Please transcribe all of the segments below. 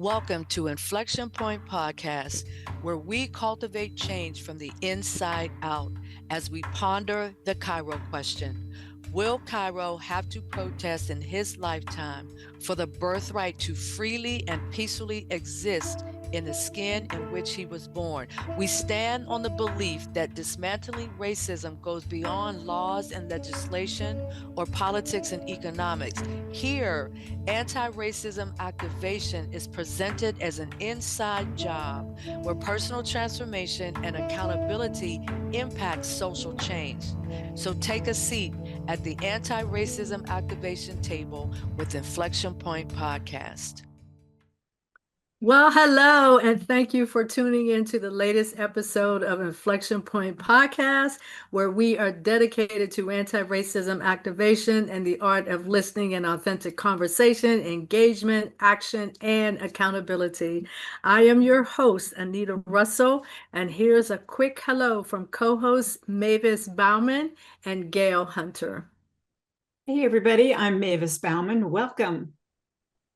Welcome to Inflection Point Podcast, where we cultivate change from the inside out as we ponder the Cairo question. Will Cairo have to protest in his lifetime for the birthright to freely and peacefully exist in the skin in which he was born? We stand on the belief that dismantling racism goes beyond laws and legislation or politics and economics. Here, anti-racism activation is presented as an inside job where personal transformation and accountability impact social change. So take a seat at the anti-racism activation table with Inflection Point Podcast. Well, hello, and thank you for tuning in to the latest episode of Inflection Point Podcast, where we are dedicated to anti-racism activation and the art of listening and authentic conversation, engagement, action, and accountability. I am your host, Anita Russell, and here's a quick hello from co-hosts Mavis Bauman and Gail Hunter. Hey, everybody, I'm Mavis Bauman. Welcome.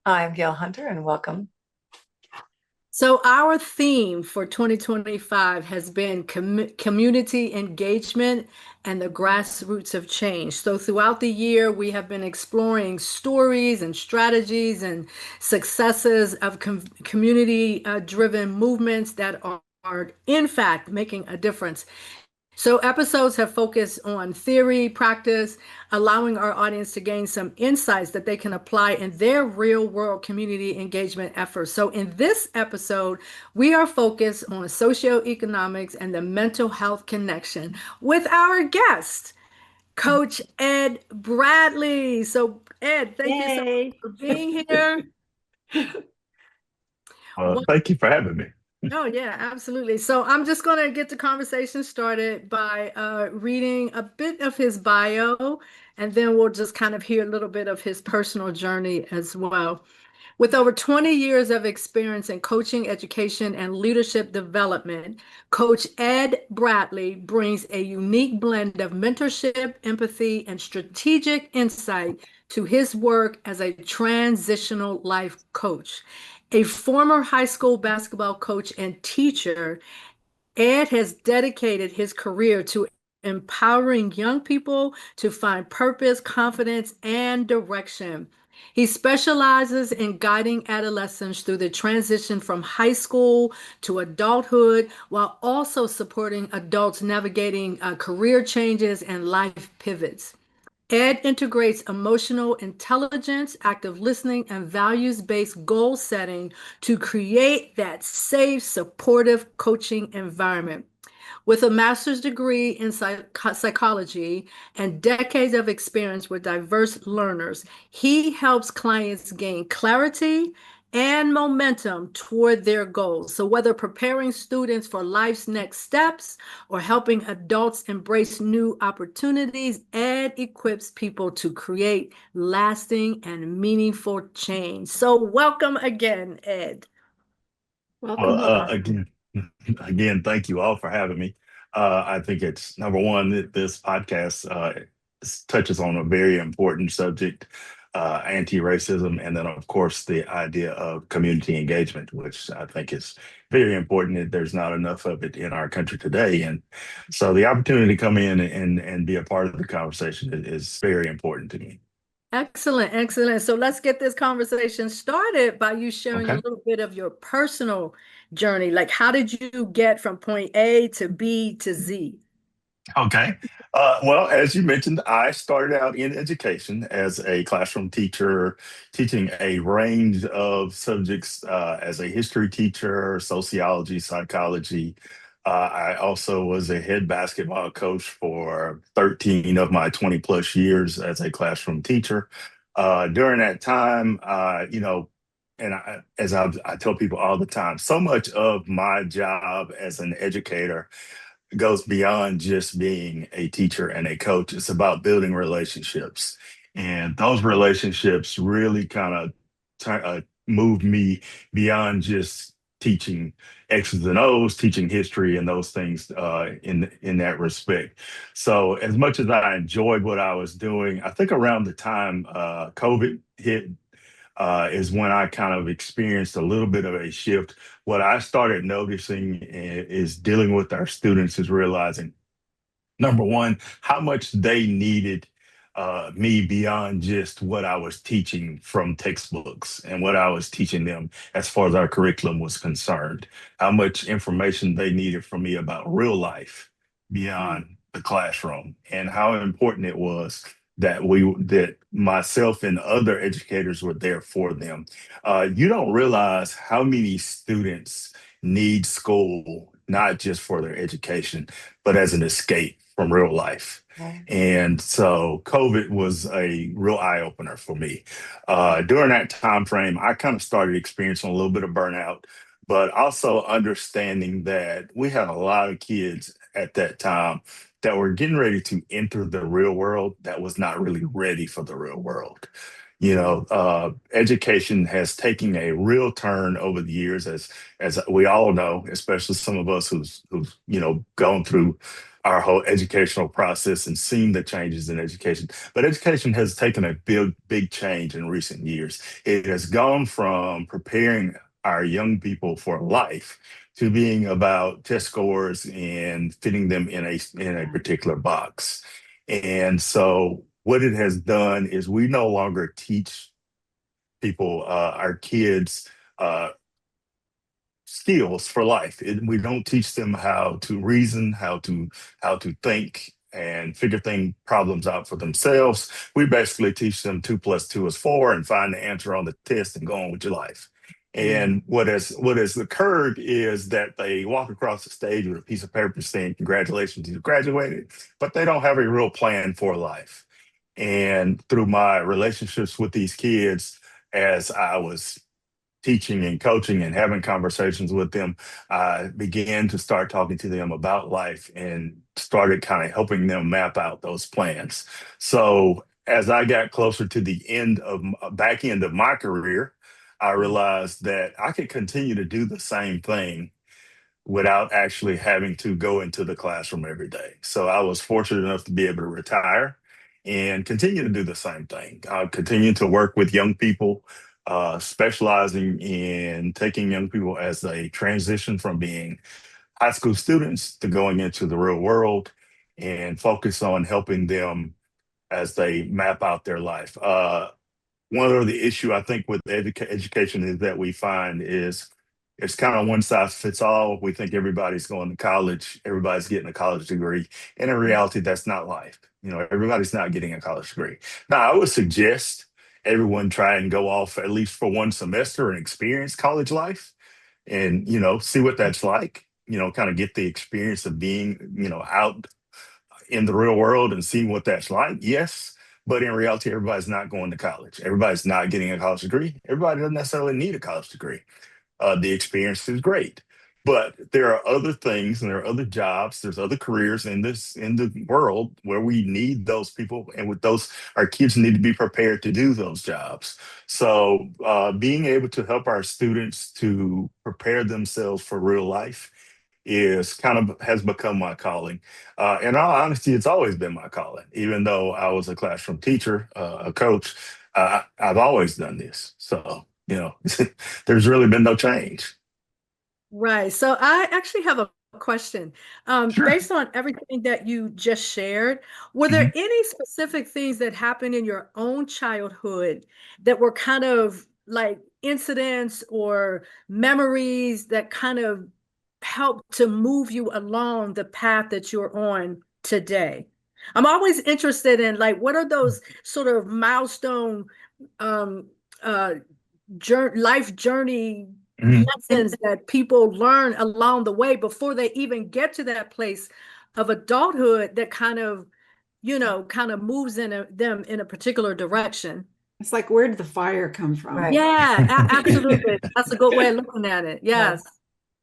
I'm Gail Hunter, and welcome. So our theme for 2025 has been community engagement and the grassroots of change. So throughout the year, we have been exploring stories and strategies and successes of community-driven movements that are in fact making a difference. So episodes have focused on theory, practice, allowing our audience to gain some insights that they can apply in their real-world community engagement efforts. So in this episode, we are focused on socioeconomics and the mental health connection with our guest, Coach Ed Bradley. So Ed, thank you so much for being here. Thank you for having me. Oh, yeah, absolutely. So I'm just going to get the conversation started by reading a bit of his bio, and then we'll just kind of hear a little bit of his personal journey as well. With over 20 years of experience in coaching, education, and leadership development, Coach Ed Bradley brings a unique blend of mentorship, empathy, and strategic insight to his work as a transitional life coach. A former high school basketball coach and teacher, Ed has dedicated his career to empowering young people to find purpose, confidence, and direction. He specializes in guiding adolescents through the transition from high school to adulthood, while also supporting adults navigating career changes and life pivots. Ed integrates emotional intelligence, active listening, and values-based goal setting to create that safe, supportive coaching environment. With a master's degree in psychology and decades of experience with diverse learners, he helps clients gain clarity and momentum toward their goals. So whether preparing students for life's next steps or helping adults embrace new opportunities, Ed equips people to create lasting and meaningful change. So welcome again, Ed. Welcome. Again, thank you all for having me. I think it's number one that this podcast touches on a very important subject, anti-racism, and then of course the idea of community engagement, which I think is very important. There's not enough of it in our country today, and so the opportunity to come in and be a part of the conversation is very important to me. Excellent, excellent. So let's get this conversation started by you sharing a little bit of your personal journey. Like, how did you get from point A to B to Z? Okay. Well, as you mentioned, I started out in education as a classroom teacher, teaching a range of subjects as a history teacher, sociology, psychology. I also was a head basketball coach for 13 of my 20 plus years as a classroom teacher. During that time, and I tell people all the time, so much of my job as an educator goes beyond just being a teacher and a coach. It's about building relationships. And those relationships really kind of moved me beyond just teaching X's and O's, teaching history and those things in that respect. So as much as I enjoyed what I was doing, I think around the time COVID hit, is when I kind of experienced a little bit of a shift. What I started noticing is dealing with our students is realizing, number one, how much they needed me beyond just what I was teaching from textbooks and what I was teaching them as far as our curriculum was concerned, how much information they needed from me about real life beyond the classroom, and how important it was that myself and other educators were there for them. You don't realize how many students need school, not just for their education, but as an escape from real life. Right. And so COVID was a real eye opener for me. During that time frame, I kind of started experiencing a little bit of burnout, but also understanding that we had a lot of kids at that time that were getting ready to enter the real world that was not really ready for the real world. Education has taken a real turn over the years, as we all know, especially some of us who's gone through our whole educational process and seen the changes in education. But education has taken a big change in recent years. It has gone from preparing our young people for life to being about test scores and fitting them in a particular box. And so what it has done is we no longer teach people, our kids, skills for life. We don't teach them how to reason, how to think and figure problems out for themselves. We basically teach them 2 + 2 is 4 and find the answer on the test and go on with your life. And what has occurred is that they walk across the stage with a piece of paper saying, "Congratulations, you graduated," but they don't have a real plan for life. And through my relationships with these kids, as I was teaching and coaching and having conversations with them, I began to start talking to them about life and started kind of helping them map out those plans. So as I got closer to the back end of my career, I realized that I could continue to do the same thing without actually having to go into the classroom every day. So I was fortunate enough to be able to retire and continue to do the same thing. I continue to work with young people, specializing in taking young people as they transition from being high school students to going into the real world, and focus on helping them as they map out their life. One of the issue I think with education is that we find is it's kind of one size fits all. We think everybody's going to college, everybody's getting a college degree. And in reality, that's not life. Everybody's not getting a college degree. Now, I would suggest everyone try and go off at least for one semester and experience college life and, see what that's like, kind of get the experience of being, out in the real world and seeing what that's like. Yes. But in reality, everybody's not going to college. Everybody's not getting a college degree. Everybody doesn't necessarily need a college degree. The experience is great, but there are other things and there are other jobs. There's other careers in the world where we need those people, and with those, our kids need to be prepared to do those jobs. So, being able to help our students to prepare themselves for real life has become my calling. In all honesty, it's always been my calling. Even though I was a classroom teacher, a coach, I've always done this. So, there's really been no change. Right. So I actually have a question. Sure. Based on everything that you just shared, were there any specific things that happened in your own childhood that were kind of like incidents or memories that kind of helped to move you along the path that you're on today? I'm always interested in like, what are those sort of milestone life journey lessons that people learn along the way before they even get to that place of adulthood that kind of moves them in a particular direction. It's like, where did the fire come from? Right. Yeah, absolutely. That's a good way of looking at it. Yes.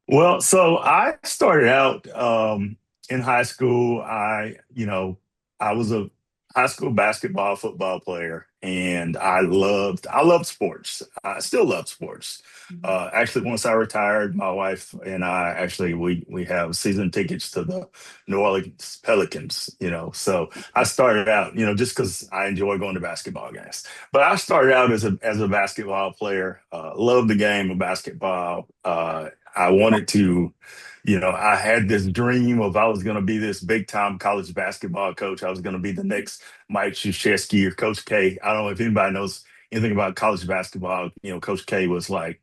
Well, so I started out in high school. I was a high school basketball, football player, and I loved sports. I still love sports. Actually, once I retired, my wife and I actually we have season tickets to the New Orleans Pelicans. So I started out, just because I enjoy going to basketball games. But I started out as a basketball player. Loved the game of basketball. I wanted to. I had this dream of I was going to be this big time college basketball coach. I was going to be the next Mike Krzyzewski or Coach K. I don't know if anybody knows anything about college basketball. Coach K was like,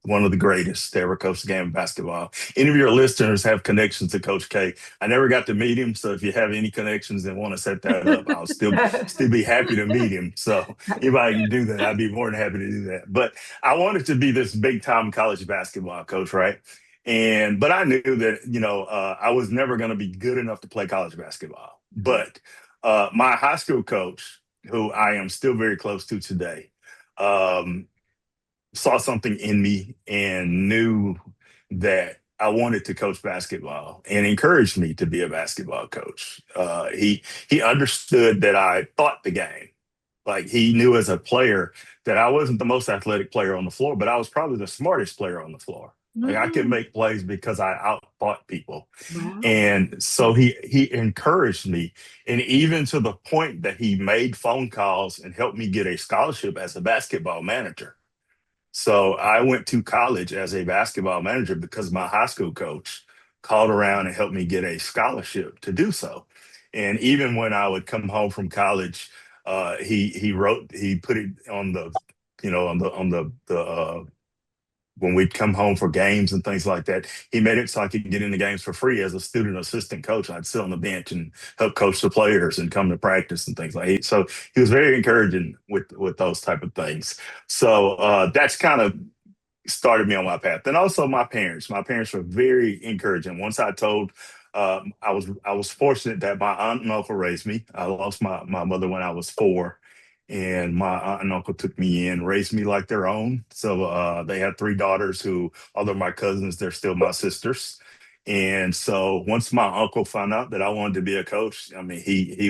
one of the greatest to ever coach the game of basketball. Any of your listeners have connections to Coach K. I never got to meet him. So if you have any connections and want to set that up, I'll still be happy to meet him. So anybody can do that. I'd be more than happy to do that. But I wanted to be this big time college basketball coach, right? But I knew that, I was never going to be good enough to play college basketball. But my high school coach, who I am still very close to today, saw something in me and knew that I wanted to coach basketball and encouraged me to be a basketball coach. He understood that I thought the game. Like, he knew as a player that I wasn't the most athletic player on the floor, but I was probably the smartest player on the floor. Like, I could make plays because I outthought people. Wow. And so he encouraged me. And even to the point that he made phone calls and helped me get a scholarship as a basketball manager. So I went to college as a basketball manager because my high school coach called around and helped me get a scholarship to do so. And even when I would come home from college, he put it on the, when we'd come home for games and things like that, he made it so I could get in the games for free as a student assistant coach. I'd sit on the bench and help coach the players and come to practice and things like that. So he was very encouraging with those type of things. So that's kind of started me on my path. And also my parents were very encouraging. Once I told, I was fortunate that my aunt and uncle raised me. I lost my mother when I was 4. And my aunt and uncle took me in, raised me like their own. So they had 3 daughters who, although my cousins, they're still my sisters. And so once my uncle found out that I wanted to be a coach, I mean, he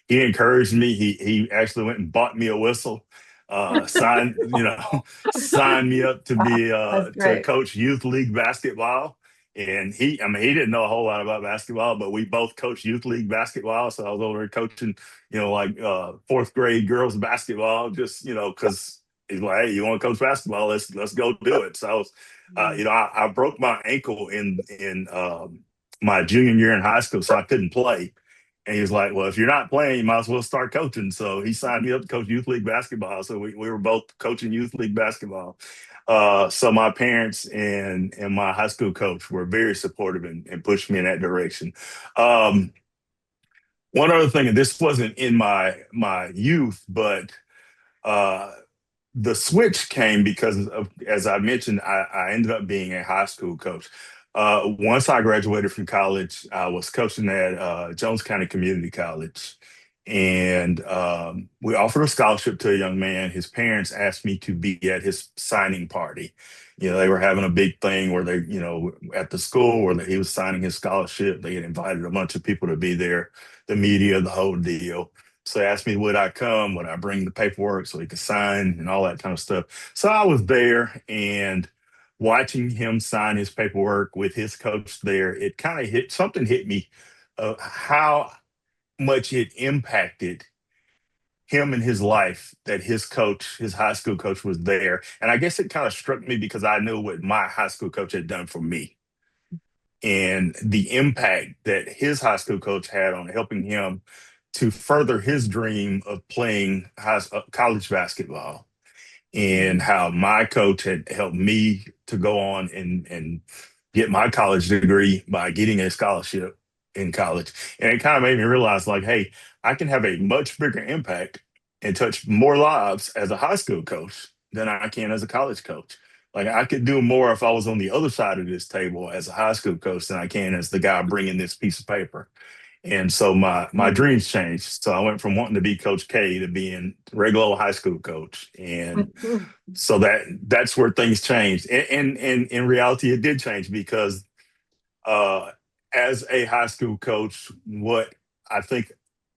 encouraged me. He actually went and bought me a whistle, signed me up to be to coach youth league basketball. And he didn't know a whole lot about basketball, but we both coached youth league basketball. So I was over there coaching, like 4th grade girls basketball, just, because he's like, hey, you want to coach basketball? Let's go do it. So I was, I broke my ankle in my junior year in high school, so I couldn't play. And he was like, well, if you're not playing, you might as well start coaching. So he signed me up to coach youth league basketball. So we were both coaching youth league basketball. So my parents and my high school coach were very supportive and pushed me in that direction. One other thing, and this wasn't in my youth, but the switch came because of, as I mentioned, I ended up being a high school coach. Once I graduated from college, I was coaching at Jones County Community College. And we offered a scholarship to a young man. His parents asked me to be at his signing party. They were having a big thing where they, at the school where he was signing his scholarship. They had invited a bunch of people to be there, the media, the whole deal. So they asked me, would I come? Would I bring the paperwork so he could sign and all that kind of stuff? So I was there, and watching him sign his paperwork with his coach there, it kind of hit me how much it impacted him in his life that his high school coach was there. And I guess it kind of struck me because I knew what my high school coach had done for me and the impact that his high school coach had on helping him to further his dream of playing college basketball, and how my coach had helped me to go on and get my college degree by getting a scholarship in college. And it kind of made me realize, like, hey, I can have a much bigger impact and touch more lives as a high school coach than I can as a college coach. Like, I could do more if I was on the other side of this table as a high school coach than I can as the guy bringing this piece of paper. And so my dreams changed. So I went from wanting to be Coach K to being regular old high school coach. And so that's where things changed. And in reality, it did change because as a high school coach, what I think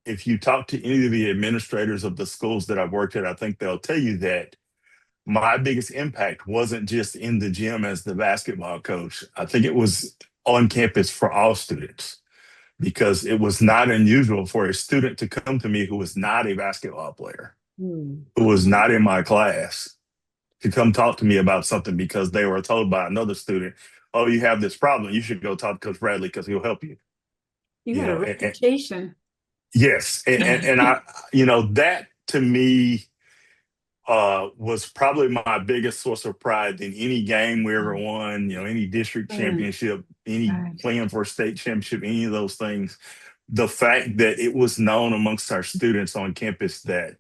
if you talk to any of the administrators of the schools that I've worked at, I think they'll tell you that my biggest impact wasn't just in the gym as the basketball coach. I think it was on campus for all students, because it was not unusual for a student to come to me who was not a basketball player, who was not in my class, to come talk to me about something because they were told by another student, oh, you have this problem, you should go talk to Coach Bradley because he'll help you. You had a reputation. Yes. And I, that to me was probably my biggest source of pride in any game we ever won, any district championship, any playing for a state championship, any of those things. The fact that it was known amongst our students on campus that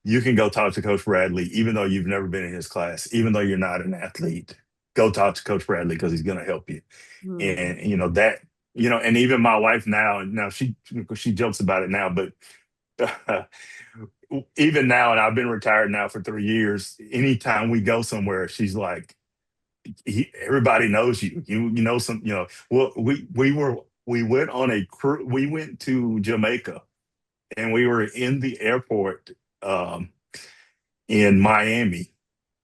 you can go talk to Coach Bradley, even though you've never been in his class, even though you're not an athlete, go talk to Coach Bradley because he's going to help you. And, that, and even my wife now she jokes about it now, but even now, and I've been retired now for 3 years, anytime we go somewhere, she's like, everybody knows you. Well, we went on a cruise. We went to Jamaica, and we were in the airport in Miami,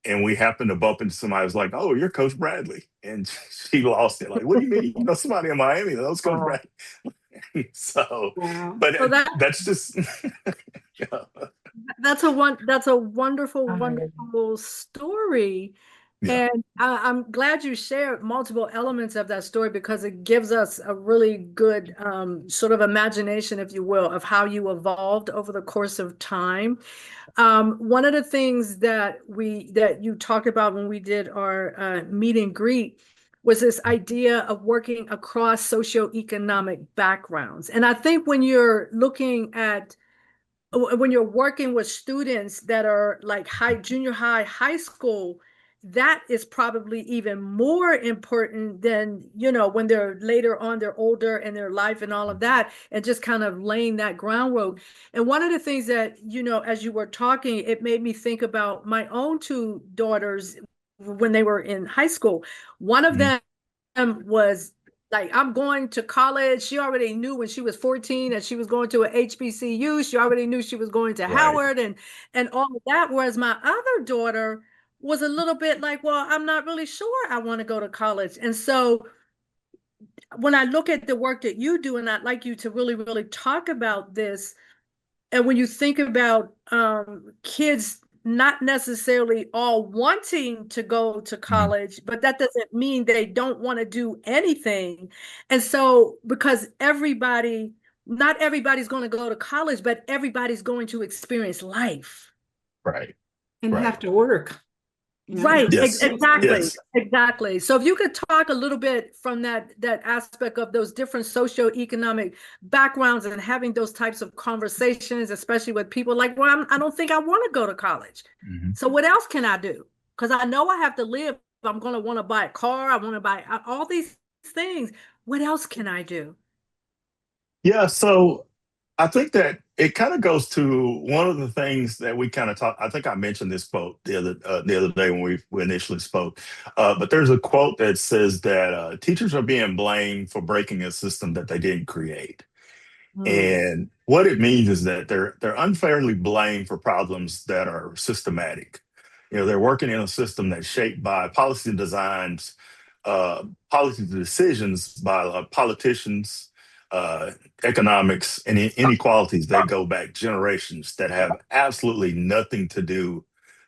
and we happened to bump into somebody who was like, oh, you're Coach Bradley. And she lost it. Like, what do you mean? Somebody in Miami, that was Coach Bradley. So, but that's just... That's a wonderful story. Yeah. And I'm glad you shared multiple elements of that story, because it gives us a really good sort of imagination, if you will, of how you evolved over the course of time. One of the things that you talked about when we did our meet and greet was this idea of working across socioeconomic backgrounds. And I think when you're working with students that are like junior high, high school, that is probably even more important than, when they're later on, they're older in their life and all of that, and just kind of laying that groundwork. And one of the things that, as you were talking, it made me think about my own two daughters when they were in high school. One of them was like, I'm going to college. She already knew when she was 14 that she was going to a HBCU. She already knew she was going to Howard and all of that. Whereas my other daughter was a little bit like, well, I'm not really sure I want to go to college. And so when I look at the work that you do, and I'd like you to really, really talk about this, and when you think about kids not necessarily all wanting to go to college, but that doesn't mean they don't want to do anything. And so, because not everybody's going to go to college, but everybody's going to experience life. Right. And have to work. Right. Yes. Exactly. Yes. Exactly. So if you could talk a little bit from that aspect of those different socioeconomic backgrounds and having those types of conversations, especially with people like, well, I don't think I want to go to college. So what else can I do? Because I know I have to live. I'm going to want to buy a car. I want to buy all these things. What else can I do? Yeah. So I think that it kind of goes to one of the things that we kind of talked. I think I mentioned this quote the other day when we initially spoke. But there's a quote that says that teachers are being blamed for breaking a system that they didn't create. And what it means is that they're unfairly blamed for problems that are systematic. They're working in a system that's shaped by policy designs, policy decisions by politicians, economics, and inequalities that go back generations, that have absolutely nothing to do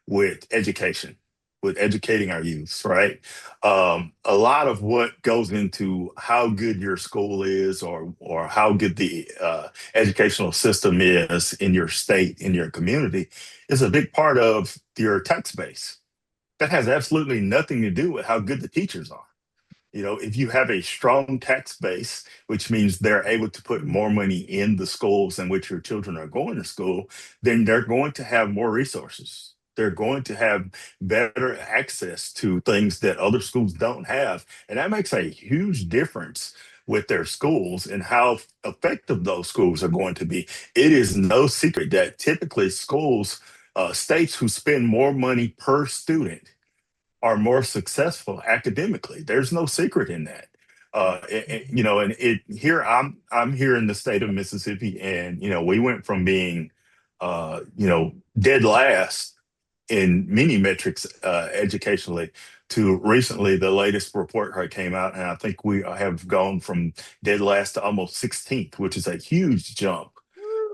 with education, with educating our youth, right? A lot of what goes into how good your school is, or how good the educational system is in your state, in your community, is a big part of your tax base. That has absolutely nothing to do with how good the teachers are. If you have a strong tax base, which means they're able to put more money in the schools in which your children are going to school, then they're going to have more resources. They're going to have better access to things that other schools don't have. And that makes a huge difference with their schools and how effective those schools are going to be. It is no secret that typically schools, states who spend more money per student, are more successful academically. There's no secret in that. And it here I'm here in the state of Mississippi, and we went from being dead last in many metrics educationally to recently the latest report card came out, and I think we have gone from dead last to almost 16th, which is a huge jump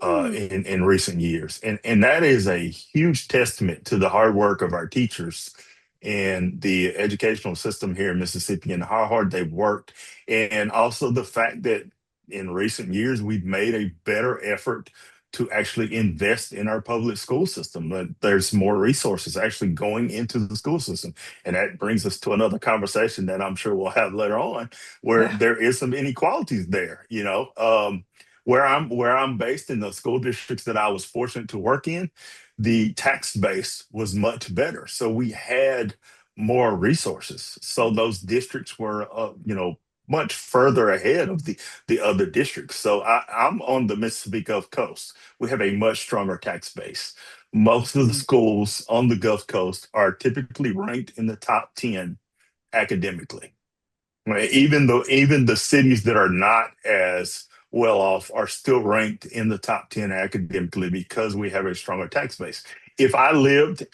in recent years, and that is a huge testament to the hard work of our teachers and the educational system here in Mississippi and how hard they've worked, and also the fact that in recent years we've made a better effort to actually invest in our public school system. But there's more resources actually going into the school system. And that brings us to another conversation that I'm sure we'll have later on, where there is some inequalities there. Where I'm based in the school districts that I was fortunate to work in, the tax base was much better. So we had more resources. So those districts were, much further ahead of the other districts. So I'm on the Mississippi Gulf Coast. We have a much stronger tax base. Most of the schools on the Gulf Coast are typically ranked in the top 10 academically. Right? Even the cities that are not as well off are still ranked in the top 10 academically because we have a stronger tax base. If I lived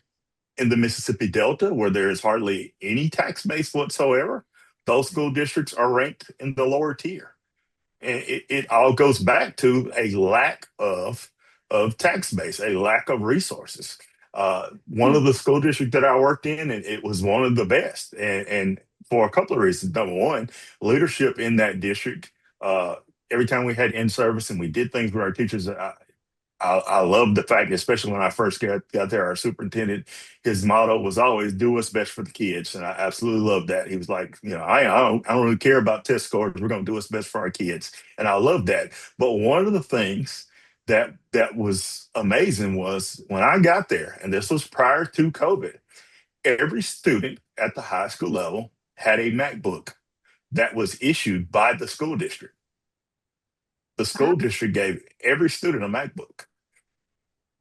in the Mississippi Delta, where there is hardly any tax base whatsoever, those school districts are ranked in the lower tier. And it all goes back to a lack of tax base, a lack of resources. One of the school districts that I worked in, and it was one of the best. And for a couple of reasons. Number one, leadership in that district. Every time we had in-service and we did things with our teachers, I love the fact, especially when I first got there, our superintendent, his motto was always do what's best for the kids. And I absolutely love that. He was like, I don't really care about test scores. We're going to do what's best for our kids. And I love that. But one of the things that was amazing was when I got there, and this was prior to COVID, every student at the high school level had a MacBook that was issued by the school district. The school district gave every student a MacBook.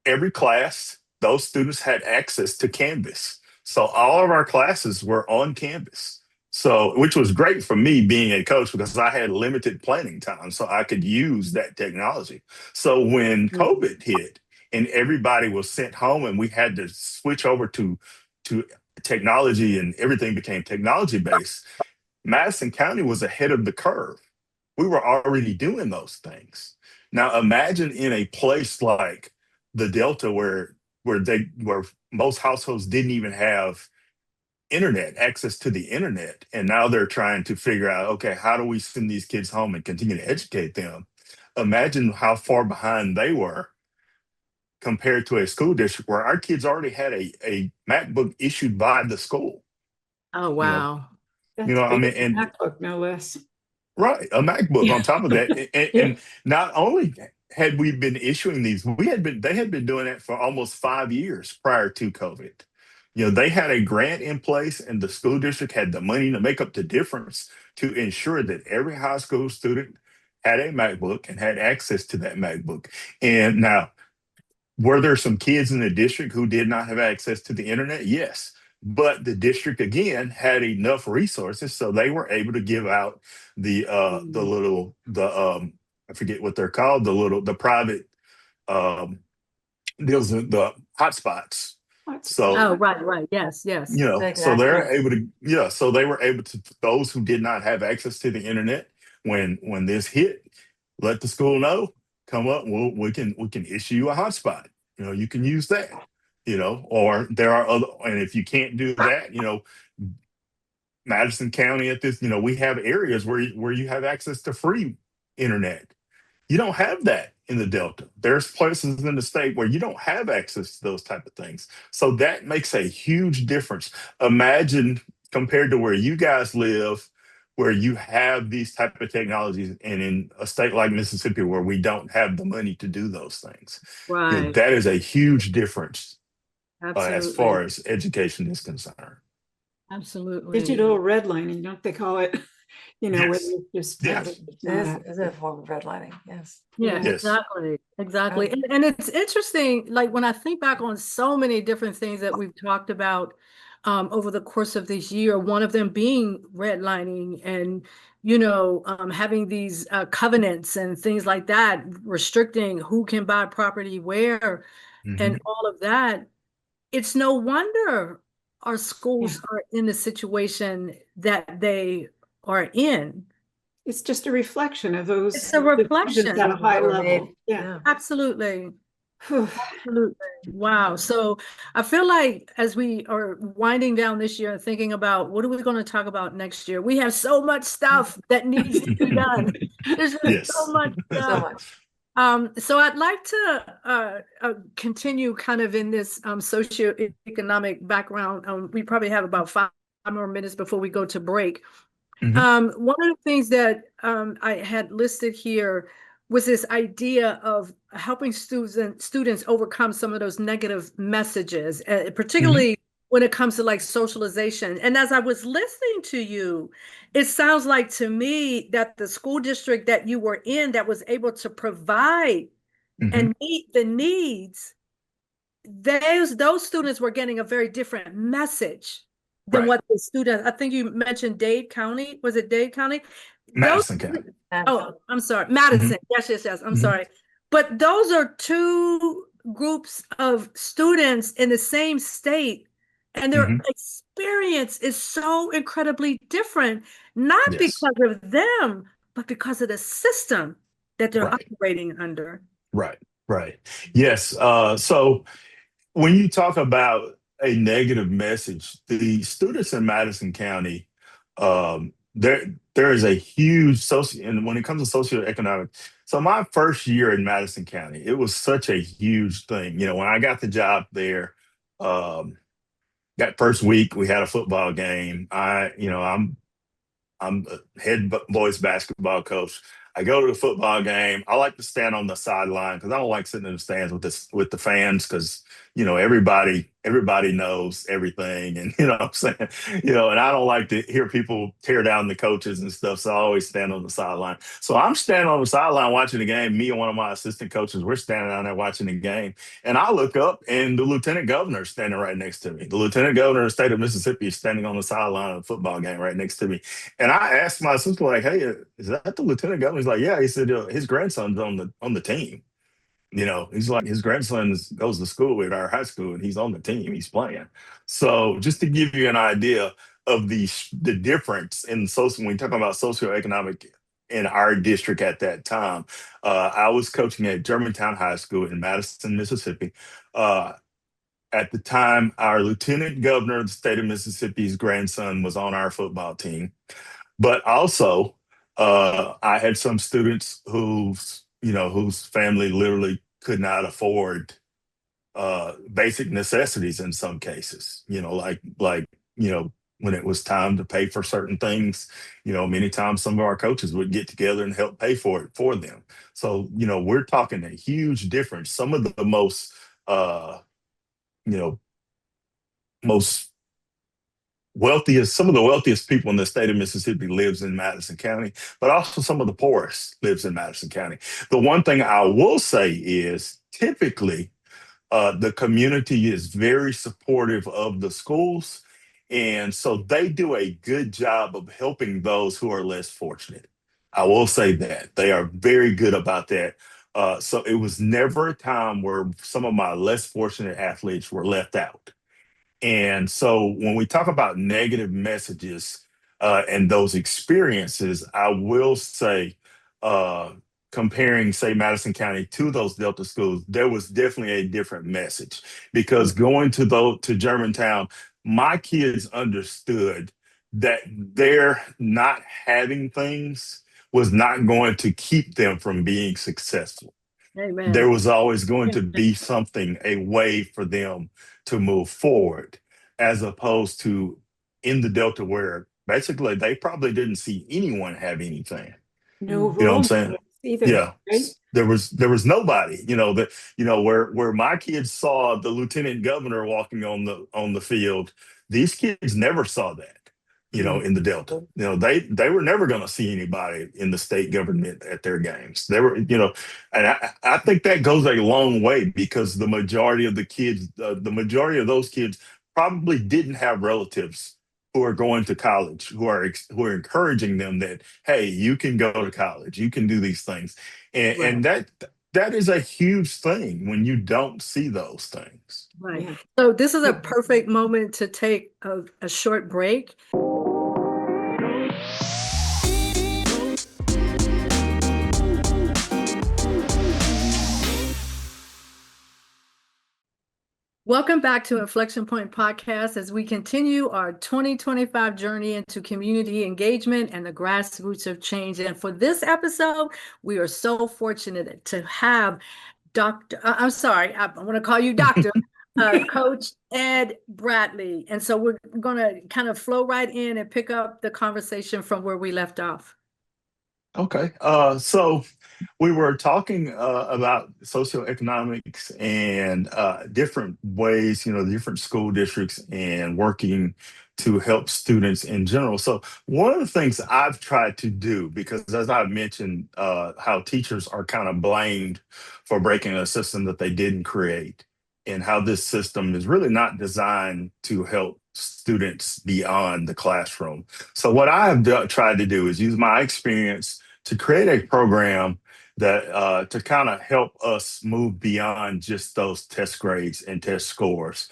Every class, those students had access to Canvas. So all of our classes were on Canvas. So, which was great for me being a coach because I had limited planning time, so I could use that technology. So when COVID hit and everybody was sent home and we had to switch over to technology and everything became technology based, Madison County was ahead of the curve. We were already doing those things. Now imagine in a place like the Delta where most households didn't even have access to the internet. And now they're trying to figure out, okay, how do we send these kids home and continue to educate them? Imagine how far behind they were compared to a school district where our kids already had a MacBook issued by the school. Oh, wow. That's and MacBook, no less. Right, a MacBook on top of that, and not only had we been issuing these, they had been doing it for almost 5 years prior to COVID. They had a grant in place, and the school district had the money to make up the difference to ensure that every high school student had a MacBook and had access to that MacBook. And now, were there some kids in the district who did not have access to the internet? Yes. But the district again had enough resources, so they were able to give out the I forget what they're called, the private deals with the hotspots. So right, yes. Exactly. So they're able to so they were able to, those who did not have access to the internet when this hit, let the school know, come up, we can issue you a hotspot. You can use that. Or there are other, and if you can't do that, Madison County at this, we have areas where you have access to free internet. You don't have that in the Delta. There's places in the state where you don't have access to those type of things. So that makes a huge difference. Imagine compared to where you guys live, where you have these type of technologies, and in a state like Mississippi where we don't have the money to do those things. Right. That is a huge difference. Absolutely. As far as education is concerned. Absolutely. Digital redlining, don't they call it? Where you just Yes. It is a form of redlining. Yes. Yeah, Yes. exactly. And it's interesting, like when I think back on so many different things that we've talked about over the course of this year, one of them being redlining and, having these covenants and things like that, restricting who can buy property where Mhm. and all of that. It's no wonder our Yeah. schools are in the situation that they are in. It's just a reflection of those It's a reflection. decisions at a high That were level. made. Yeah. Absolutely. Whew. Absolutely. Wow. So I feel like as we are winding down this year and thinking about what are we going to talk about next year, we have so much stuff that needs to be done. There's just Yes. so much So stuff. much. So I'd like to continue kind of in this socioeconomic background. We probably have about 5 more minutes before we go to break. Mhm. One of the things that I had listed here was this idea of helping students overcome some of those negative messages, particularly when it comes to like socialization. And as I was listening to you, it sounds like to me that the school district that you were in that was able to provide Mhm. and meet the needs, those students were getting a very different message than Right. what the students, I think you mentioned Dade County. Was it Dade County? Madison County. Oh, I'm sorry. Madison. Yes. I'm Mhm. sorry. But those are two groups of students in the same state, and their Mhm. experience is so incredibly different, not Yes. because of them, but because of the system that they're Right. operating under. Right. Yes. So when you talk about a negative message, the students in Madison County, there is a huge and when it comes to socioeconomic. So my first year in Madison County, it was such a huge thing. When I got the job there, that first week we had a football game. I'm a head boys basketball coach. I go to the football game. I like to stand on the sideline because I don't like sitting in the stands with the fans because everybody knows everything, and what I'm saying, and I don't like to hear people tear down the coaches and stuff. So I always stand on the sideline. So I'm standing on the sideline watching the game. Me and one of my assistant coaches, we're standing down there watching the game, and I look up and the lieutenant governor is standing right next to me. The lieutenant governor of the state of Mississippi is standing on the sideline of the football game right next to me. And I asked my sister, like, "Hey, is that the lieutenant governor?" He's like, "Yeah." He said, "His grandson's on the team. He's like his grandson goes to school at our high school, and he's on the team. He's playing." So just to give you an idea of the difference in social when we talk about socioeconomic in our district at that time, I was coaching at Germantown High School in Madison, Mississippi. At the time, our lieutenant governor of the state of Mississippi's grandson was on our football team. But also, I had some students whose family literally could not afford basic necessities in some cases. When it was time to pay for certain things, many times some of our coaches would get together and help pay for it for them. So, we're talking a huge difference. Some of the you know, most some of the wealthiest people in the state of Mississippi lives in Madison County, but also some of the poorest lives in Madison County. The one thing I will say is typically the community is very supportive of the schools. And so they do a good job of helping those who are less fortunate. I will say that they are very good about that. So it was never a time where some of my less fortunate athletes were left out. And so when we talk about negative messages and those experiences, I will say, comparing, say, Madison County to those Delta schools, there was definitely a different message because going to Germantown, my kids understood that their not having things was not going to keep them from being successful. Amen. There was always going to be something, a way for them to move forward, as opposed to in the Delta where basically they probably didn't see anyone have anything. No You know what I'm role saying? models either, Yeah. right? There was nobody, where my kids saw the lieutenant governor walking on the field, these kids never saw that, in the Delta. They were never going to see anybody in the state government at their games. They were, and I think that goes a long way because the majority of those kids probably didn't have relatives who are going to college, who are encouraging them that, hey, you can go to college, you can do these things, and that is a huge thing when you don't see those things. Right. Yeah. So this is a perfect moment to take a short break. Welcome back to Inflection Point Podcast as we continue our 2025 journey into community engagement and the grassroots of change. And for this episode, we are so fortunate to have I'm sorry, I want to call you Dr. Coach Ed Bradley. And so we're going to kind of flow right in and pick up the conversation from where we left off. Okay. So we were talking about socioeconomics and different ways, different school districts and working to help students in general. So one of the things I've tried to do, because as I've mentioned, how teachers are kind of blamed for breaking a system that they didn't create, and how this system is really not designed to help students beyond the classroom. So what I have tried to do is use my experience to create a program that to kind of help us move beyond just those test grades and test scores.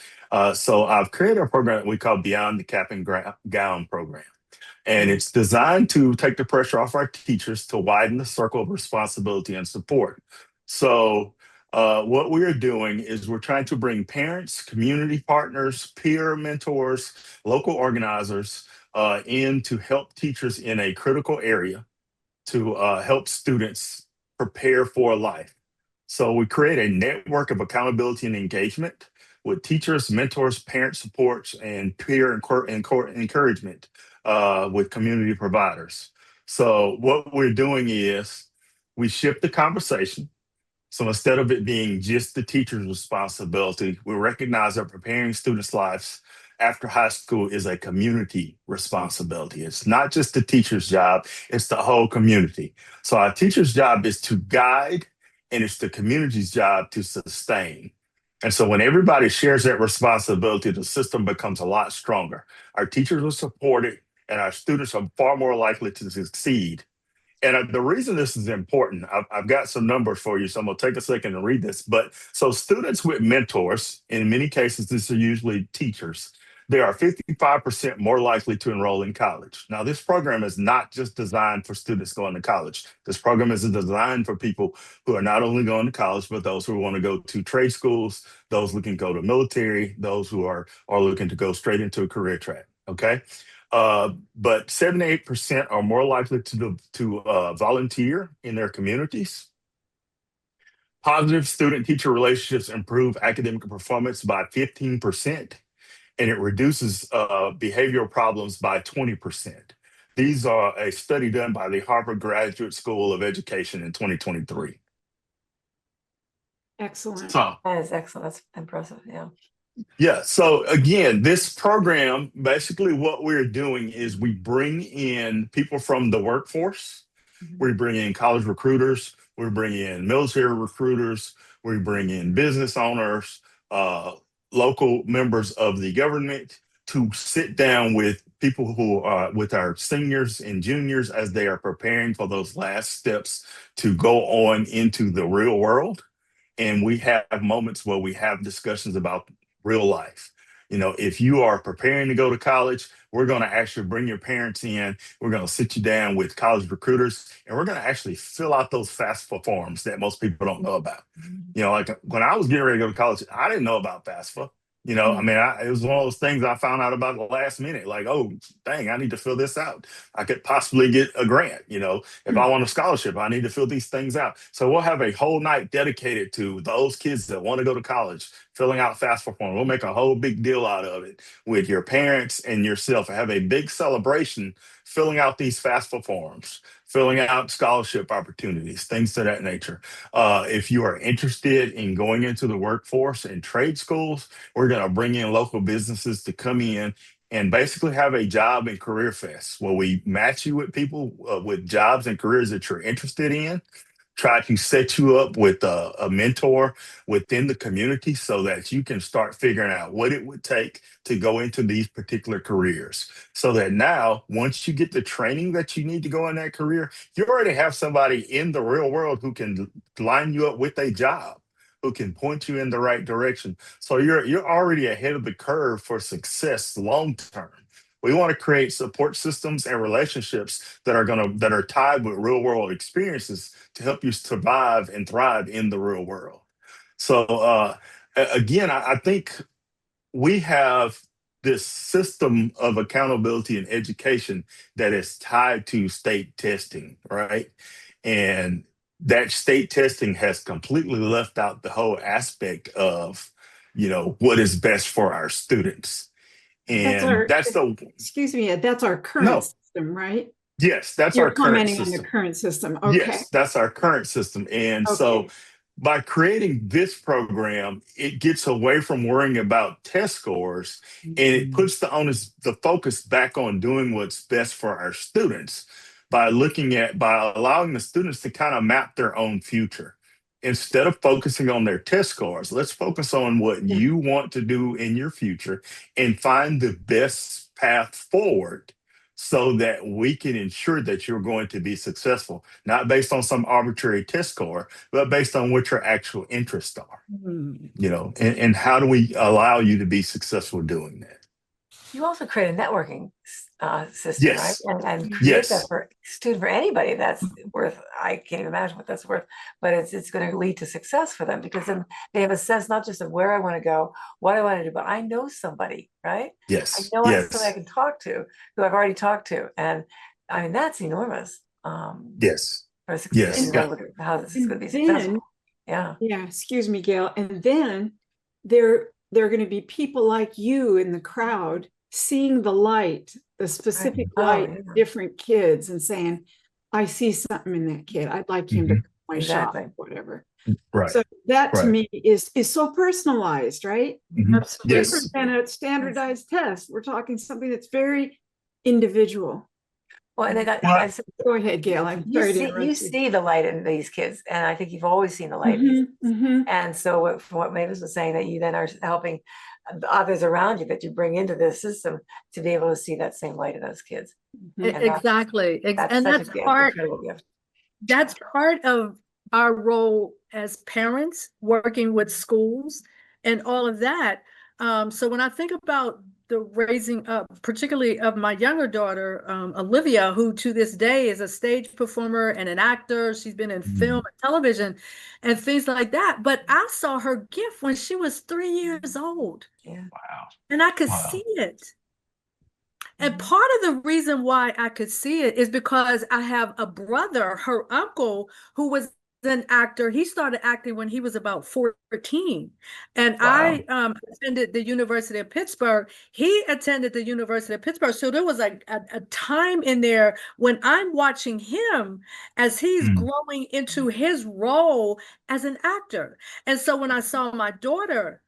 So I've created a program that we call Beyond the Cap and Gown program. And it's designed to take the pressure off our teachers to widen the circle of responsibility and support. So what we're doing is we're trying to bring parents, community partners, peer mentors, local organizers in to help teachers in a critical area to help students prepare for life. So we create a network of accountability and engagement with teachers, mentors, parent supports, and peer encouragement with community providers. So what we're doing is we shift the conversation. So instead of it being just the teacher's responsibility, we recognize that preparing students' lives after high school is a community responsibility. It's not just the teacher's job, it's the whole community. So our teacher's job is to guide, and it's the community's job to sustain. And so when everybody shares that responsibility, the system becomes a lot stronger. Our teachers are supported, and our students are far more likely to succeed. And the reason this is important, I've got some numbers for you, so I'm going to take a second to read this. But so students with mentors, in many cases, these are usually teachers, they are 55% more likely to enroll in college. Now, this program is not just designed for students going to college. This program is designed for people who are not only going to college, but those who want to go to trade schools, those looking to go to military, those who are looking to go straight into a career track. Okay. But 78% are more likely to volunteer in their communities. Positive student-teacher relationships improve academic performance by 15%, and it reduces behavioral problems by 20%. These are a study done by the Harvard Graduate School of Education in 2023. Excellent. So, That is excellent. That's impressive. Yeah. yeah. So again, this program, basically what we're doing is we bring in people from the workforce. We bring in college recruiters. We bring in military recruiters. We bring in business owners, local members of the government to sit down with people who are with our seniors and juniors as they are preparing for those last steps to go on into the real world. And we have moments where we have discussions about real life. If you are preparing to go to college, we're going to actually bring your parents in. We're going to sit you down with college recruiters, and we're going to actually fill out those FAFSA forms that most people don't know about. Like when I was getting ready to go to college, I didn't know about FAFSA. I mean, it was one of those things I found out about the last minute. Like, oh, dang, I need to fill this out. I could possibly get a grant. If I want a scholarship, I need to fill these things out. So we'll have a whole night dedicated to those kids that want to go to college, filling out FAFSA form. We'll make a whole big deal out of it with your parents and yourself. Have a big celebration filling out these FAFSA forms, filling out scholarship opportunities, things of that nature. If you are interested in going into the workforce and trade schools, we're going to bring in local businesses to come in and basically have a job and career fest where we match you with people with jobs and careers that you're interested in. try to set you up with a mentor within the community so that you can start figuring out what it would take to go into these particular careers. So that now, once you get the training that you need to go in that career, you already have somebody in the real world who can line you up with a job, who can point you in the right direction. So you're already ahead of the curve for success long term. We want to create support systems and relationships that are tied with real world experiences to help you survive and thrive in the real world. So again, I think we have this system of accountability and education that is tied to state testing, right? And that state testing has completely left out the whole aspect of, what is best for our students. And that's the excuse me, that's our current no, system, right? yes, that's You're our current commenting on the system. current system. Okay. Yes, that's our current system. And so Okay. by creating this program, it gets away from worrying about test scores and it puts the focus back on doing what's best for our students by allowing the students to kind of map their own future. Instead of focusing on their test scores, let's focus on what Yeah. you want to do in your future and find the best path forward so that we can ensure that you're going to be successful, not based on some arbitrary test score, but based on what your actual interests are, and how do we allow you to be successful doing that? You also create a networking system, Yes. right? And create Yes. that for anybody that's worth, I can't even imagine what that's worth, but it's going to lead to success for them because then they have a sense not just of where I want to go, what I want to do, but I know somebody, right? Yes. I know somebody I Yes. can talk to who I've already talked to. And I mean, that's enormous. Yes. For success, Yes. how this is going to be successful. Yeah. Yeah, excuse me, Gail. And then there are going to be people like you in the crowd seeing the light, the specific light of different kids and saying, I see something in that kid. I'd like him to come to my shop, whatever. Right. So that to Right. me is so personalized, right? Absolutely. Yes. Different than a standardized test. We're talking something that's very individual. Well, and Go ahead, Gail. I'm sorry to interrupt you see the light in these kids, and I think you've always seen the light in these kids. And so from what Mavis was saying, that you then are helping the others around you that you bring into this system to be able to see that same light in those kids. And Exactly. And that's incredible gift. That's part of our role as parents working with schools and all of that. So when I think about the raising up, particularly of my younger daughter, Olivia, who to this day is a stage performer and an actor. She's been in film and television and things like that. But I saw her gift when she was 3 years old. Yeah. Wow. And I could see it. And part of the reason why I could see it is because I have a brother, her uncle, who was an actor. He started acting when he was about 14. And I attended the University of Pittsburgh. He attended the University of Pittsburgh. So there was a time in there when I'm watching him as he's growing into his role as an actor. And so when I saw my daughter,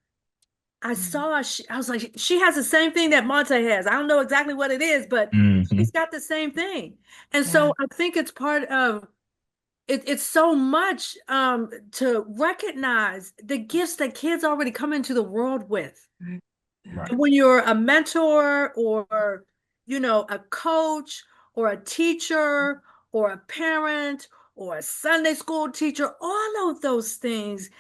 I was like, she has the same thing that Monte has. I don't know exactly what it is, but she's got the same thing. And so I think it's part of it's so much to recognize the gifts that kids already come into the world with. Right. When you're a mentor or, a coach or a teacher or a parent or a Sunday school teacher, all of those things,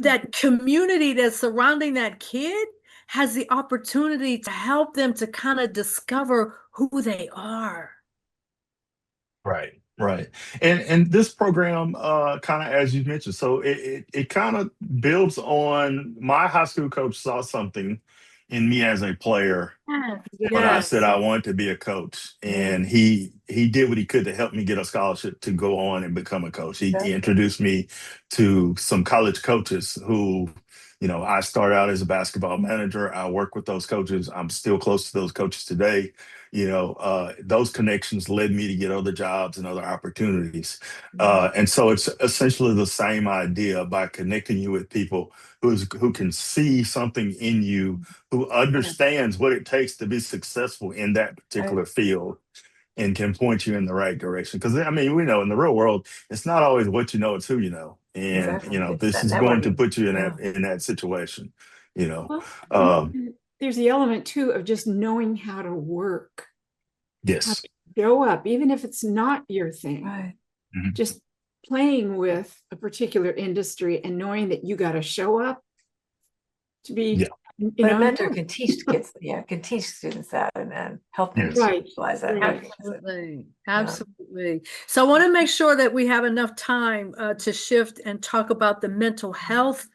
that community that's surrounding that kid has the opportunity to help them to kind of discover who they are. Right. Right. And this program, kind of as you mentioned, so it kind of builds on my high school coach saw something in me as a player when I said I wanted to be a coach, and he did what he could to help me get a scholarship to go on and become a coach. He introduced me to some college coaches who, I started out as a basketball manager. I work with those coaches. I'm still close to those coaches today. Those connections led me to get other jobs and other opportunities. And so it's essentially the same idea by connecting you with people who can see something in you, who understands what it takes to be successful in that particular field. and can point you in the right direction. Because I mean, we know in the real world, it's not always what you know, it's who you know. And Exactly. It's this that is going to networking. put you in Yeah. that situation. Well, Um, there's the element too of just knowing how to work, how yes. to show up, even if it's not your thing. Right. Mhm. Just playing with a particular industry and knowing that you got to show up to be, Yeah. But a mentor can teach kids, can teach students that and help them Yes. right. realize that. Right. Absolutely. Absolutely. So I want to make sure that we have enough time to shift and talk about the mental health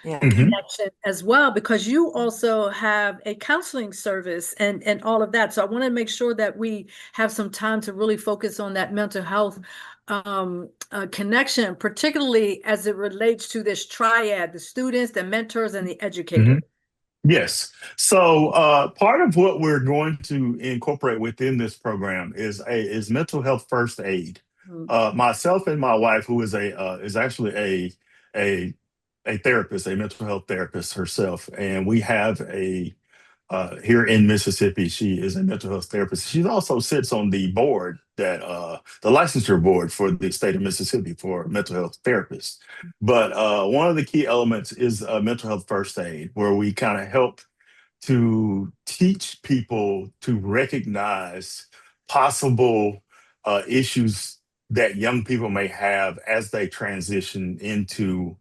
Yeah. Mhm. connection as well, because you also have a counseling service and all of that. So I want to make sure that we have some time to really focus on that mental health connection, particularly as it relates to this triad, the students, the mentors, and the educators. Yes. So part of what we're going to incorporate within this program is mental health first aid. Myself and my wife, who is actually a therapist, a mental health therapist herself, and we have here in Mississippi. She is a mental health therapist. She also sits on the board the licensure board for the state of Mississippi for mental health therapists. But one of the key elements is mental health first aid, where we kind of help to teach people to recognize possible issues that young people may have as they transition into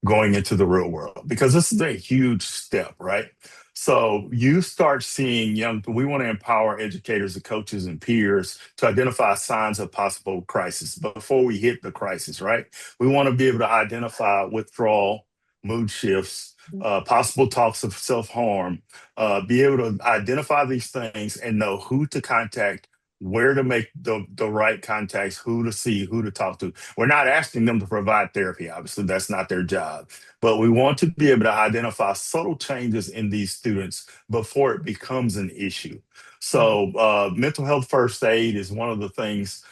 going into the real world, because this is a huge step, right? So you start seeing we want to empower educators and coaches and peers to identify signs of possible crisis before we hit the crisis, right? We want to be able to identify withdrawal, mood shifts, possible talks of self-harm, be able to identify these things and know who to contact, where to make the right contacts, who to see, who to talk to. We're not asking them to provide therapy. Obviously, that's not their job. But we want to be able to identify subtle changes in these students before it becomes an issue. So mental health first aid is one of the things.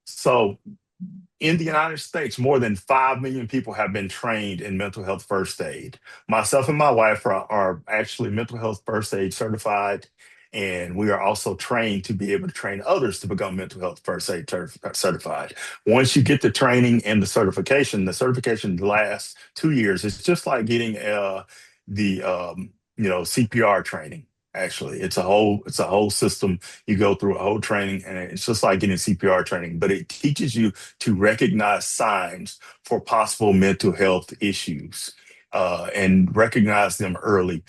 So in the United States, more than 5 million people have been trained in mental health first aid. Myself and my wife are actually mental health first aid certified, and we are also trained to be able to train others to become mental health first aid certified. Once you get the training and the certification lasts 2 years. It's just like getting the CPR training. Actually, it's a whole system. You go through a whole training, and it's just like getting CPR training, but it teaches you to recognize signs for possible mental health issues and recognize them early.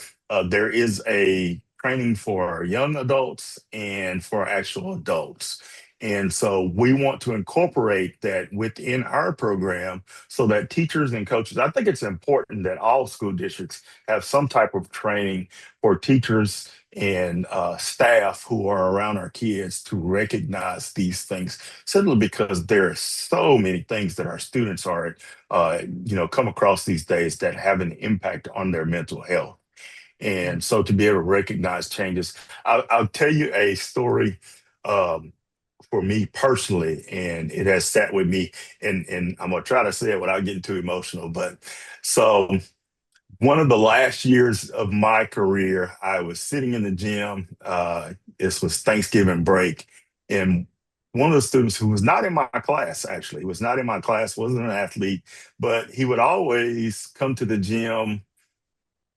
There is a training for young adults and for actual adults. And so we want to incorporate that within our program so that teachers and coaches, I think it's important that all school districts have some type of training for teachers and staff who are around our kids to recognize these things, simply because there are so many things that our students are, come across these days that have an impact on their mental health. And so to be able to recognize changes, I'll tell you a story for me personally, and it has sat with me, and I'm gonna try to say it without getting too emotional. But so one of the last years of my career, I was sitting in the gym. This was Thanksgiving break, and one of the students who was not in my class, actually, was not in my class, wasn't an athlete, but he would always come to the gym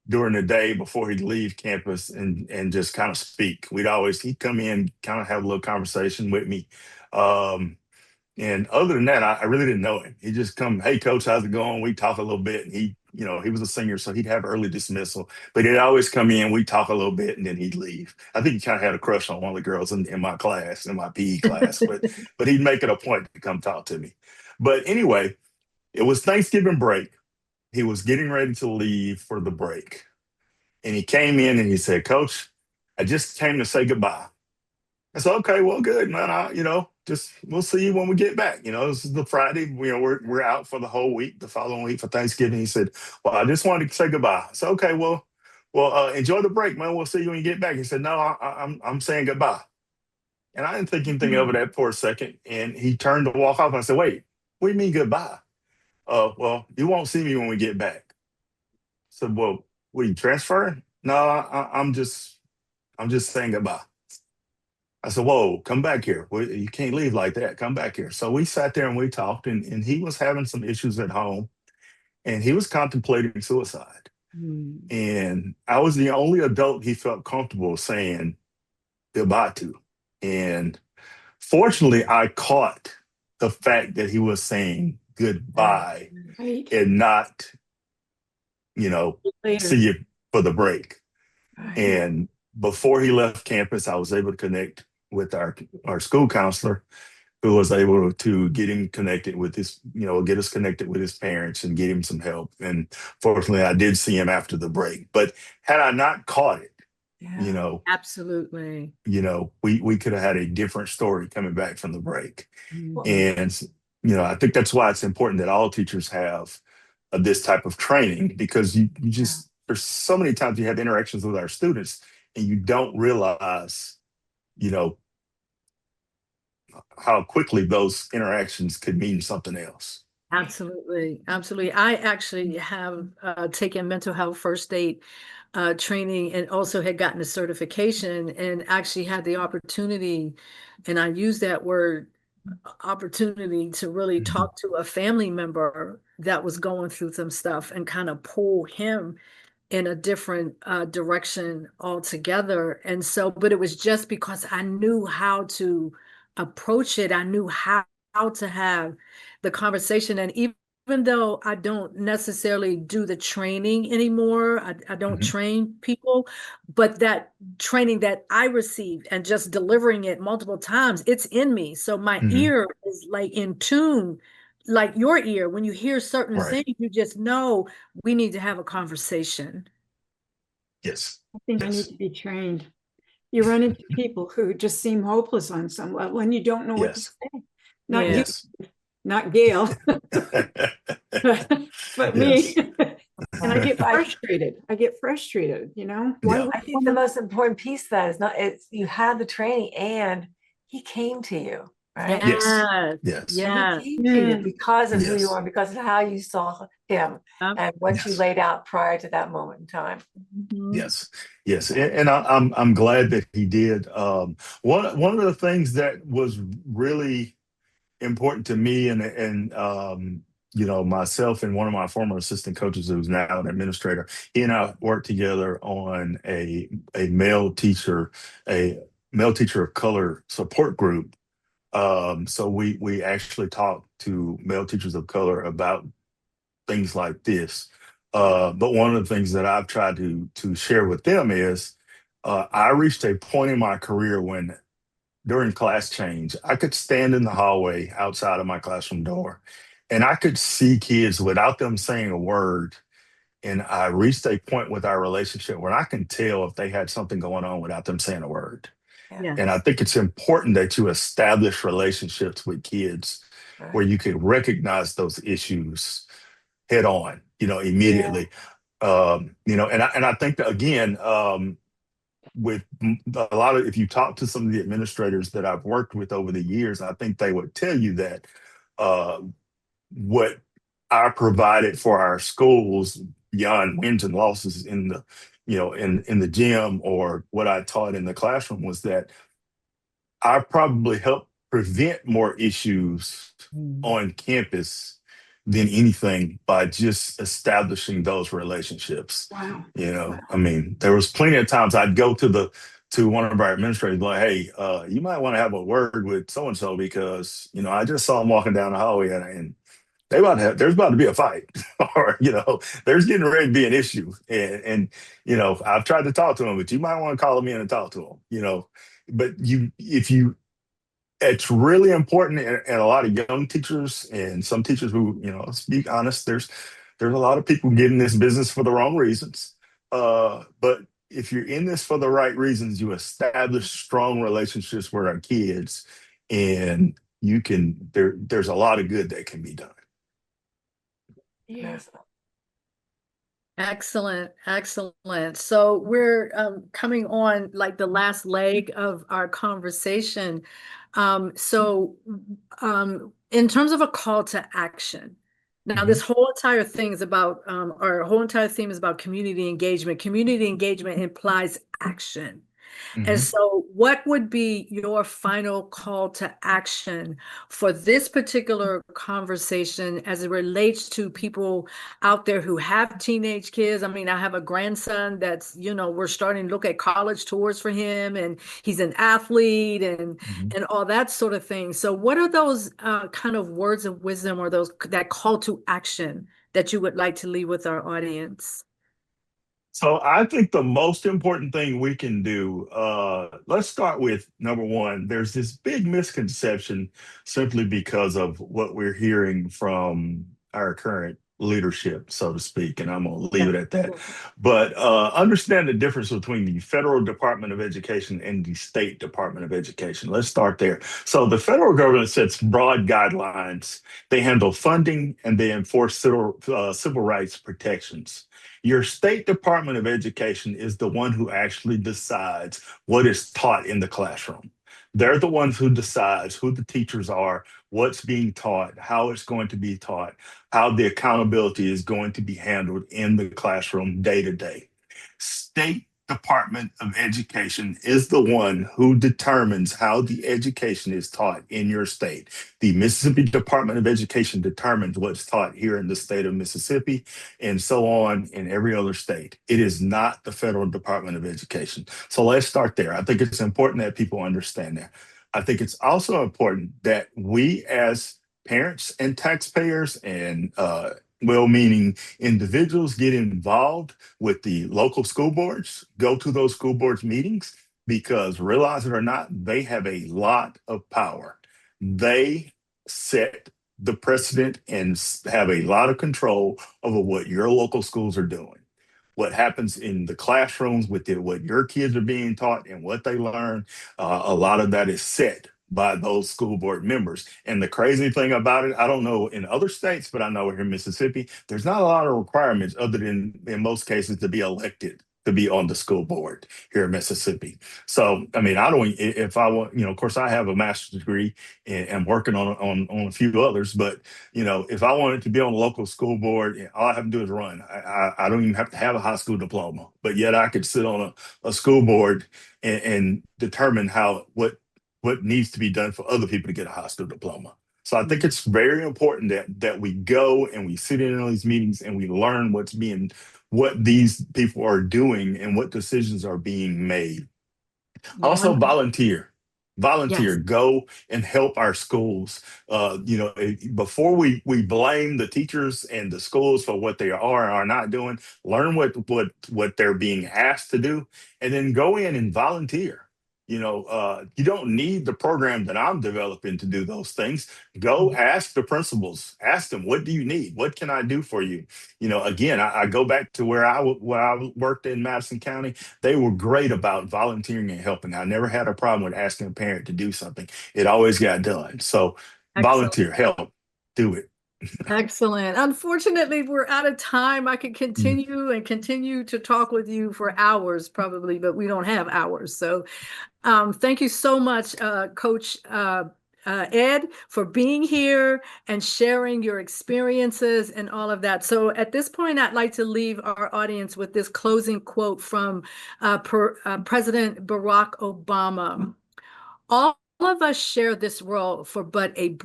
during the day before he'd leave campus and just kind of speak. He'd come in, kind of have a little conversation with me. And other than that, I really didn't know him. He just come, hey coach, how's it going? We talk a little bit. And he was a senior, so he'd have early dismissal. But he'd always come in, we'd talk a little bit, and then he'd leave. I think he kind of had a crush on one of the girls in my class, in my PE class. But he'd make it a point to come talk to me. But anyway, it was Thanksgiving break. He was getting ready to leave for the break. And he came in and he said, Coach, I just came to say goodbye. I said, okay, well, good, man. Just we'll see you when we get back. This is the Friday. We're out for the whole week, the following week for Thanksgiving. He said, well, I just wanted to say goodbye. I said, okay, well, enjoy the break, man. We'll see you when you get back. He said, no, I'm saying goodbye. And I didn't think anything of it for a second. And he turned to walk off. I said, wait, what do you mean goodbye? Well, you won't see me when we get back. I said, well, what are you transferring? No, I'm just saying goodbye. I said, whoa, come back here. You can't leave like that. Come back here. So we sat there and we talked, and he was having some issues at home, and he was contemplating suicide. And I was the only adult he felt comfortable saying goodbye to. And fortunately, I caught the fact that he was saying goodbye and not, see you for the break. And before he left campus, I was able to connect with our school counselor, who was able to get him connected with get us connected with his parents and get him some help. And fortunately, I did see him after the break. But had I not caught it, absolutely, we could have had a different story coming back from the break. And, I think that's why it's important that all teachers have this type of training, because you just, there's so many times you have interactions with our students and you don't realize, how quickly those interactions could mean something else. Absolutely. Absolutely. I actually have taken mental health first aid training, and also had gotten a certification, and actually had the opportunity, and I use that word opportunity, to really talk to a family member that was going through some stuff and kind of pull him in a different direction altogether. And so, but it was just because I knew how to approach it. I knew how to have the conversation. And even though I don't necessarily do the training anymore, I don't train people, but that training that I received and just delivering it multiple times, it's in me. So my ear is like in tune, like your ear. When you hear certain things, you just know we need to have a conversation. Yes. I think I need to be trained. You run into people who just seem hopeless on some level, and you don't know what to say. Not you, not Gail, but me. And I get frustrated. I think the most important piece of that is you had the training and he came to you, right? Yes. He came to you because of who you are, because of how you saw him, and what you laid out prior to that moment in time. Yes. And I'm glad that he did. One of the things that was really important to me, and myself and one of my former assistant coaches, who's now an administrator, he and I worked together on a male teacher of color support group. So we actually talked to male teachers of color about things like this. But one of the things that I've tried to share with them is I reached a point in my career when, during class change, I could stand in the hallway outside of my classroom door and I could see kids without them saying a word. And I reached a point with our relationship where I can tell if they had something going on without them saying a word. And I think it's important that you establish relationships with kids where you can recognize those issues head on, immediately. And I think that, again, with a lot of, if you talk to some of the administrators that I've worked with over the years, I think they would tell you that what I provided for our schools beyond wins and losses in the, in the gym, or what I taught in the classroom, was that I probably helped prevent more issues on campus than anything by just establishing those relationships. Wow. I mean, there was plenty of times I'd go to one of our administrators, like, hey, you might want to have a word with so-and-so, because, I just saw him walking down the hallway and there's about to be a fight, or, there's getting ready to be an issue. And I've tried to talk to him, but you might want to call him in and talk to him, but it's really important, and a lot of young teachers and some teachers who, let's be honest, there's a lot of people getting this business for the wrong reasons. But if you're in this for the right reasons, you establish strong relationships with our kids, and there's a lot of good that can be done. Yes. Excellent. So we're coming on like the last leg of our conversation. So in terms of a call to action, now this whole entire thing is about, our whole entire theme is about community engagement. Community engagement implies action. And Mhm. so what would be your final call to action for this particular conversation as it relates to people out there who have teenage kids? I mean, I have a grandson that's, we're starting to look at college tours for him, and he's an athlete and Mhm. all that sort of thing. So what are those kind of words of wisdom, or that call to action that you would like to leave with our audience? So I think the most important thing we can do, let's start with number one. There's this big misconception simply because of what we're hearing from our current leadership, so to speak, and I'm going to leave it at that. But understand the difference between the federal Department of Education and the state Department of Education. Let's start there. So the federal government sets broad guidelines. They handle funding and they enforce civil rights protections. Your state Department of Education is the one who actually decides what is taught in the classroom. They're the ones who decides who the teachers are, what's being taught, how it's going to be taught, how the accountability is going to be handled in the classroom day to day. State Department of Education is the one who determines how the education is taught in your state. The Mississippi Department of Education determines what's taught here in the state of Mississippi, and so on in every other state. It is not the federal Department of Education. So let's start there. I think it's important that people understand that. I think it's also important that we as parents and taxpayers and well-meaning individuals get involved with the local school boards, go to those school boards meetings, because realize it or not, they have a lot of power. They set the precedent and have a lot of control over what your local schools are doing. What happens in the classrooms with what your kids are being taught and what they learn, a lot of that is set by those school board members. And the crazy thing about it, I don't know in other states, but I know here in Mississippi, there's not a lot of requirements other than in most cases to be elected to be on the school board here in Mississippi. So, I mean, if I want, of course I have a master's degree and I'm working on a few others, but, if I wanted to be on a local school board, all I have to do is run. I don't even have to have a high school diploma, but yet I could sit on a school board and determine what needs to be done for other people to get a high school diploma. So I think it's very important that we go and we sit in on these meetings and we learn what these people are doing and what decisions are being made. Also volunteer, Yes. go and help our schools. Before we blame the teachers and the schools for what they are and are not doing, learn what they're being asked to do, and then go in and volunteer. You don't need the program that I'm developing to do those things. Go ask the principals, ask them, what do you need? What can I do for you? Again, I go back to where I worked in Madison County. They were great about volunteering and helping. I never had a problem with asking a parent to do something. It always got done. So volunteer, help, do it. Excellent. Unfortunately, we're out of time. I could continue to talk with you for hours probably, but we don't have hours. So thank you so much, Coach Ed, for being here and sharing your experiences and all of that. So at this point, I'd like to leave our audience with this closing quote from President Barack Obama. All of us share this world for but a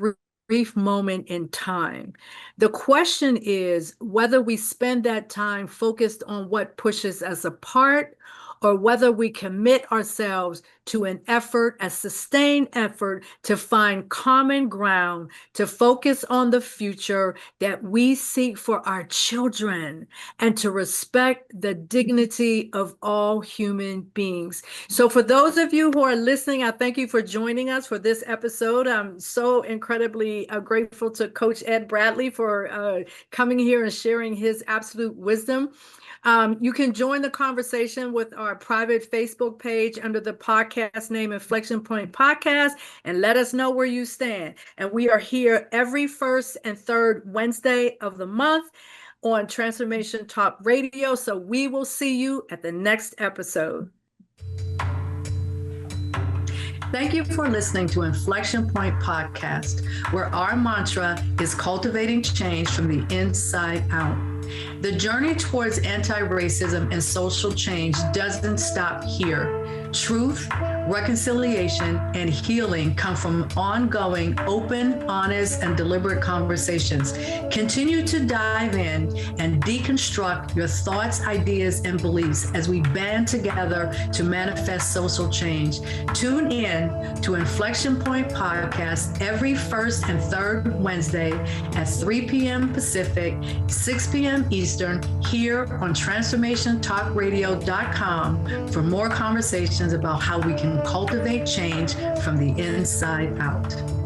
brief moment in time. The question is whether we spend that time focused on what pushes us apart, or whether we commit ourselves to an effort, a sustained effort to find common ground, to focus on the future that we seek for our children, and to respect the dignity of all human beings. So for those of you who are listening, I thank you for joining us for this episode. I'm so incredibly grateful to Coach Ed Bradley for coming here and sharing his absolute wisdom. You can join the conversation with our private Facebook page under the podcast name InflexionPoint Podcast, and let us know where you stand. And we are here every first and third Wednesday of the month on Transformation Talk Radio. So we will see you at the next episode. Thank you for listening to Inflection Point Podcast, where our mantra is cultivating change from the inside out. The journey towards anti-racism and social change doesn't stop here. Truth, reconciliation, and healing come from ongoing, open, honest, and deliberate conversations. Continue to dive in and deconstruct your thoughts, ideas, and beliefs as we band together to manifest social change. Tune in to Inflection Point Podcast every first and third Wednesday at 3 p.m. Pacific, 6 p.m. Eastern, here on TransformationTalkRadio.com for more conversations about how we can cultivate change from the inside out.